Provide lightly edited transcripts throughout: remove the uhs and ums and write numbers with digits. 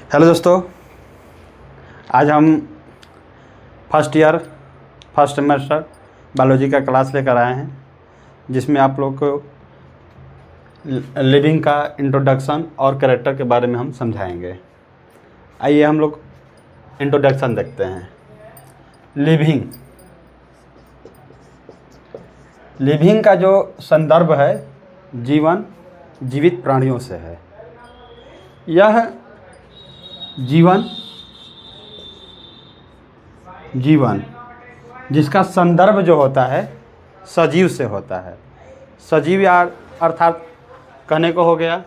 Hello दोस्तों, आज हम first year first semester biology का क्लास लेकर आए हैं, जिसमें आप लोग को लिविंग का इंट्रोडक्शन और कैरेक्टर के बारे में हम समझाएंगे। आइए हम लोग इंट्रोडक्शन देखते हैं। लिविंग का जो संदर्भ है जीवित प्राणियों से है। यह जीवन जिसका संदर्भ जो होता है सजीव से होता है। सजीव या अर्थात कहने को हो गया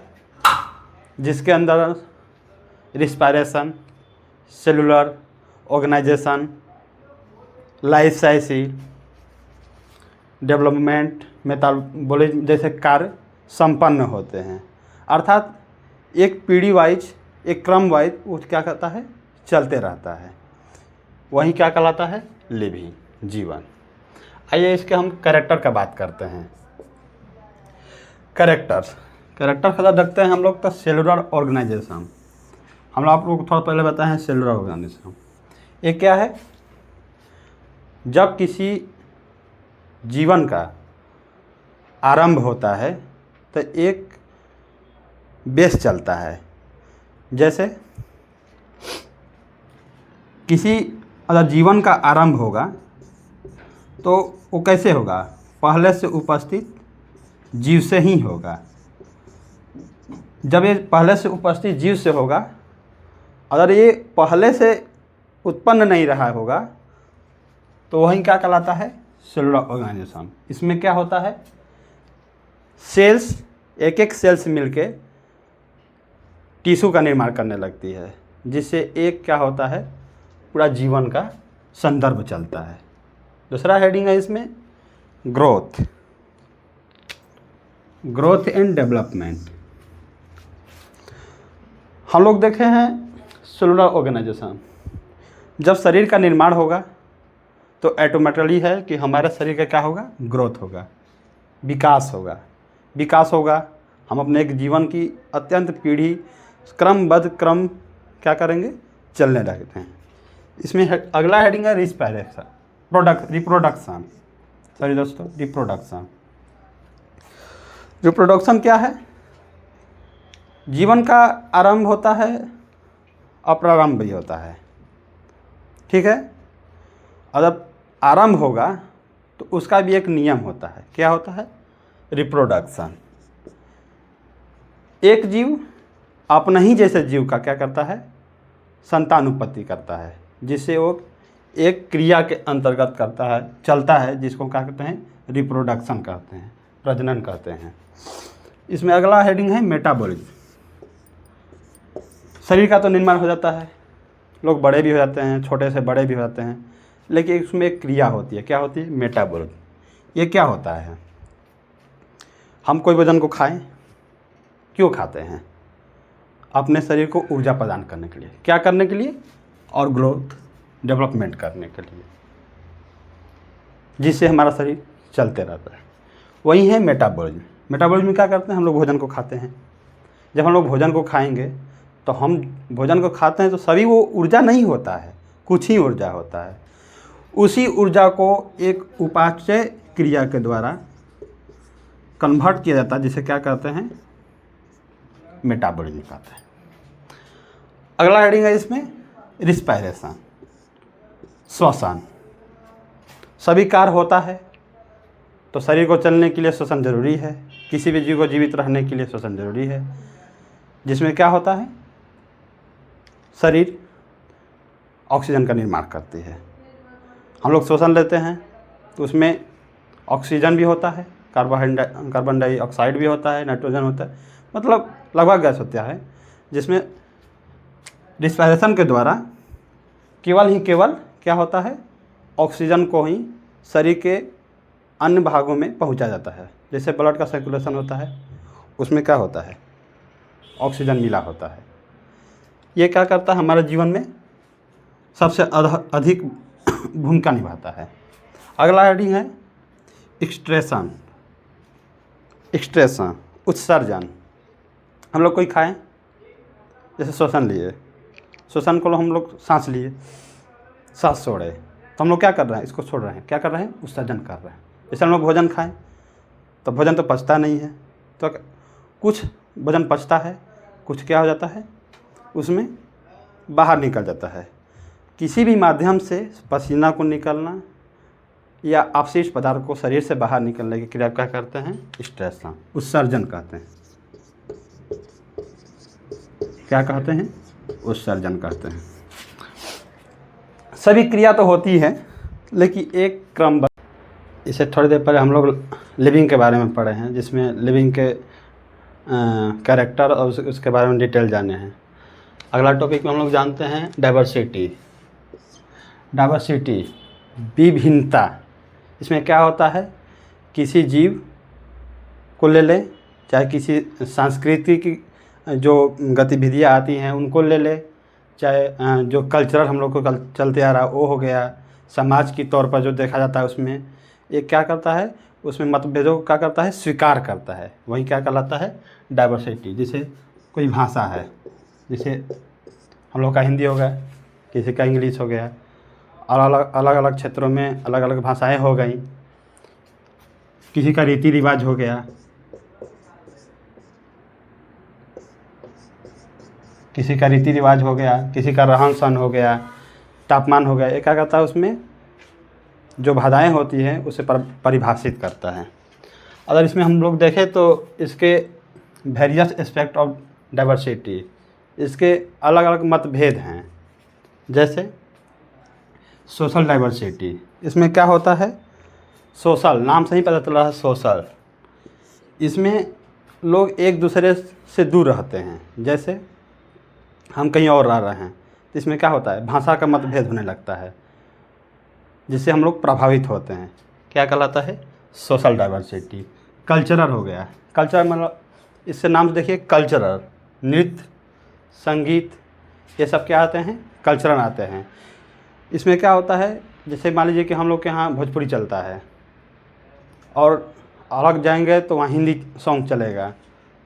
जिसके अंदर respiration, cellular organisation, life cycle, development, metabolism जैसे कार्य संपन्न होते हैं। अर्थात एक पीढ़ी वाइज, एक क्रम वाइज वो क्या करता है, चलते रहता है। वही क्या कहलाता है, लिविंग, जीवन। आइए इसके हम कैरेक्टर का बात करते हैं। कैरेक्टर का रखते हैं हम लोग तो सेलुलर ऑर्गेनाइजेशन। हम लोग आप लोग थोड़ा पहले बताए हैं सेलुलर ऑर्गेनाइजेशन। ये क्या है? जब किसी जीवन का आरंभ होता है तो एक बेस चलता है। जैसे किसी अगर जीवन का आरंभ होगा तो वो कैसे होगा? पहले से उपस्थित जीव से ही होगा। जब ये पहले से उपस्थित जीव से होगा, अगर ये पहले से उत्पन्न नहीं रहा होगा तो वही क्या कहलाता है, सेलुलर ऑर्गेनाइजेशन। इसमें क्या होता है, सेल्स एक एक सेल्स मिलके टिश्यू का निर्माण करने लगती है, जिससे एक क्या होता है, पूरा जीवन का संदर्भ चलता है। दूसरा हेडिंग है इसमें ग्रोथ एंड डेवलपमेंट। हम लोग देखे हैं सेलुलर ऑर्गेनाइजेशन। जब शरीर का निर्माण होगा तो ऑटोमेटिकली है कि हमारे शरीर का क्या होगा, ग्रोथ होगा, विकास होगा। हम अपने एक जीवन की अत्यंत पीढ़ी क्रमबद्ध क्रम क्या करेंगे, चलने लगते हैं। इसमें अगला हेडिंग है रिप्रोडक्शन। रिप्रोडक्शन क्या है? जीवन का आरंभ होता है और प्रारंभ भी होता है, ठीक है। अगर आरंभ होगा तो उसका भी एक नियम होता है। क्या होता है? रिप्रोडक्शन। एक जीव अपना ही जैसे जीव का क्या करता है, संतानुत्पत्ति करता है, जिससे वो एक क्रिया के अंतर्गत चलता है, जिसको क्या कहते हैं, रिप्रोडक्शन कहते हैं, प्रजनन कहते हैं। इसमें अगला हेडिंग है मेटाबॉलिज्म। शरीर का तो निर्माण हो जाता है, लोग बड़े भी हो जाते हैं, छोटे से बड़े भी हो जाते हैं, लेकिन इसमें एक क्रिया होती है। क्या होती है? मेटाबॉलिज्म। ये क्या होता है? हम कोई भोजन को खाएं, क्यों खाते हैं? अपने शरीर को ऊर्जा प्रदान करने के लिए। क्या करने के लिए? और ग्रोथ डेवलपमेंट करने के लिए, जिससे हमारा शरीर चलते रहता है। वही है मेटाबॉलिज्म। मेटाबॉलिज्म में क्या करते हैं, हम लोग भोजन को खाते हैं। जब हम लोग भोजन को खाएंगे तो हम भोजन को खाते हैं तो सभी वो ऊर्जा नहीं होता है, कुछ ही ऊर्जा होता है। उसी ऊर्जा को एक उपापचय क्रिया के द्वारा कन्वर्ट किया जाता है, जिसे क्या कहते हैं, मेटाबॉलिज्म कहते हैं। अगला हेडिंग है इसमें रिस्पायरेशन, श्वसन। सभी कार्य होता है तो शरीर को चलने के लिए श्वसन जरूरी है। किसी भी जीव को जीवित रहने के लिए श्वसन जरूरी है, जिसमें क्या होता है, शरीर ऑक्सीजन का निर्माण करती है। हम लोग श्वसन लेते हैं तो उसमें ऑक्सीजन भी होता है, कार्बन डाइऑक्साइड भी होता है, नाइट्रोजन होता है, मतलब लगभग गैस होता है, जिसमें रिस्पायरेशन के द्वारा केवल क्या होता है, ऑक्सीजन को ही शरीर के अन्य भागों में पहुंचा जाता है। जैसे ब्लड का सर्कुलेशन होता है, उसमें क्या होता है, ऑक्सीजन मिला होता है। ये क्या करता है, हमारे जीवन में सबसे अधिक भूमिका निभाता है। अगला हेडिंग है एक्सट्रेशन, उत्सर्जन। हम लोग कोई खाएं, जैसे श्वसन लिए, श्वसन को हम लोग सांस लिए, सांस छोड़े, तो हम लोग क्या कर रहे हैं, इसको छोड़ रहे हैं, क्या कर रहे हैं, उत्सर्जन कर रहे हैं। जैसे हम लोग भोजन खाएं तो भोजन तो पचता नहीं है, तो कुछ भोजन पचता है, कुछ क्या हो जाता है, उसमें बाहर निकल जाता है। किसी भी माध्यम से पसीना को निकलना या अपशिष्ट पदार्थ को शरीर से बाहर निकलने की क्रिया क्या करते हैं, स्ट्रेसन, उत्सर्जन कहते हैं। क्या कहते हैं, उत्सर्जन कहते हैं। सभी क्रिया तो होती है लेकिन एक क्रम। इसे थोड़ी देर पहले हम लोग लिविंग के बारे में पढ़े हैं, जिसमें लिविंग के कैरेक्टर और उसके बारे में डिटेल जाने हैं। अगला टॉपिक में हम लोग जानते हैं डाइवर्सिटी। डाइवर्सिटी विभिन्नता। इसमें क्या होता है, किसी जीव को ले लें, चाहे किसी संस्कृति की जो गतिविधियाँ आती हैं उनको ले ले, चाहे जो कल्चरल हम लोग को चलते आ रहा वो हो गया, समाज की तौर पर जो देखा जाता है उसमें ये क्या करता है, उसमें मतभेदों को क्या करता है, स्वीकार करता है। वही क्या कहलाता है, डाइवर्सिटी। जैसे कोई भाषा है, जैसे हम लोग का हिंदी हो गया, किसी का इंग्लिश हो गया, और अलग अलग क्षेत्रों में अलग अलग भाषाएं हो गई, किसी का रीति रिवाज हो गया, किसी का रीति रिवाज हो गया, किसी का रहन सहन हो गया, तापमान हो गया। ये क्या करता है, उसमें जो बाधाएं होती हैं उसे परिभाषित करता है। अगर इसमें हम लोग देखें तो इसके वेरियस एस्पेक्ट ऑफ डाइवर्सिटी, इसके अलग अलग मतभेद हैं। जैसे सोशल डाइवर्सिटी, इसमें क्या होता है, सोशल, नाम से ही पता चल रहा है सोशल। इसमें लोग एक दूसरे से दूर रहते हैं। जैसे हम कहीं और रह रहे हैं तो इसमें क्या होता है, भाषा का मतभेद होने लगता है, जिससे हम लोग प्रभावित होते हैं। क्या कहलाता है, सोशल डाइवर्सिटी। कल्चरल हो गया, कल्चरल मतलब इससे नाम से देखिए, कल्चरल, नृत्य, संगीत, ये सब क्या आते हैं, कल्चरल आते हैं। इसमें क्या होता है, जैसे मान लीजिए कि हम लोग के यहाँ भोजपुरी चलता है और अलग जाएंगे तो वहाँ हिंदी सॉन्ग चलेगा,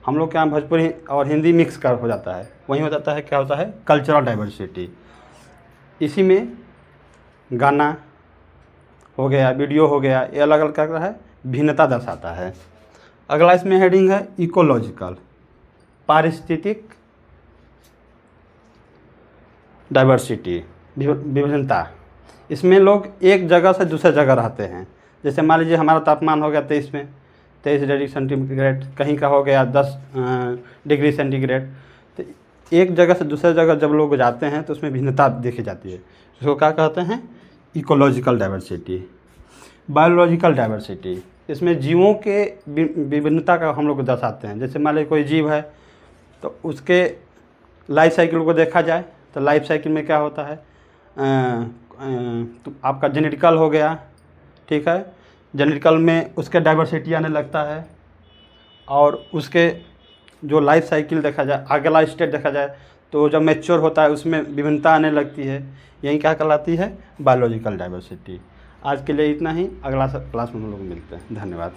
हम लोग के यहाँ भोजपुरी और हिंदी मिक्स कर हो जाता है, वहीं हो जाता है, क्या होता है, कल्चरल डाइवर्सिटी। इसी में गाना हो गया, वीडियो हो गया, ये अलग अलग क्या है, भिन्नता दर्शाता है। अगला इसमें हेडिंग है इकोलॉजिकल, पारिस्थितिक डाइवर्सिटी, विभिन्नता। इसमें लोग एक जगह से दूसरे जगह रहते हैं। जैसे मान लीजिए हमारा तापमान हो गया 23 डिग्री सेंटीग्रेड, कहीं का हो गया 10 डिग्री सेंटीग्रेड। तो एक जगह से दूसरे जगह जब लोग जाते हैं तो उसमें भिन्नता देखी जाती है, उसको क्या कहते हैं, इकोलॉजिकल डाइवर्सिटी। बायोलॉजिकल डाइवर्सिटी, इसमें जीवों के विभिन्नता का हम लोग दर्शाते हैं। जैसे मान लीजिए कोई जीव है तो उसके लाइफ साइकिल को देखा जाए तो लाइफ साइकिल में क्या होता है, तो आपका जेनेटिकल हो गया, ठीक है, जेनेटिकल में उसके डाइवर्सिटी आने लगता है, और उसके जो लाइफ साइकिल देखा जाए, अगला स्टेज देखा जाए तो जब मैच्योर होता है उसमें विभिन्नता आने लगती है। यही क्या कहलाती है, बायोलॉजिकल डाइवर्सिटी। आज के लिए इतना ही, अगला क्लास में हम लोग मिलते हैं। धन्यवाद।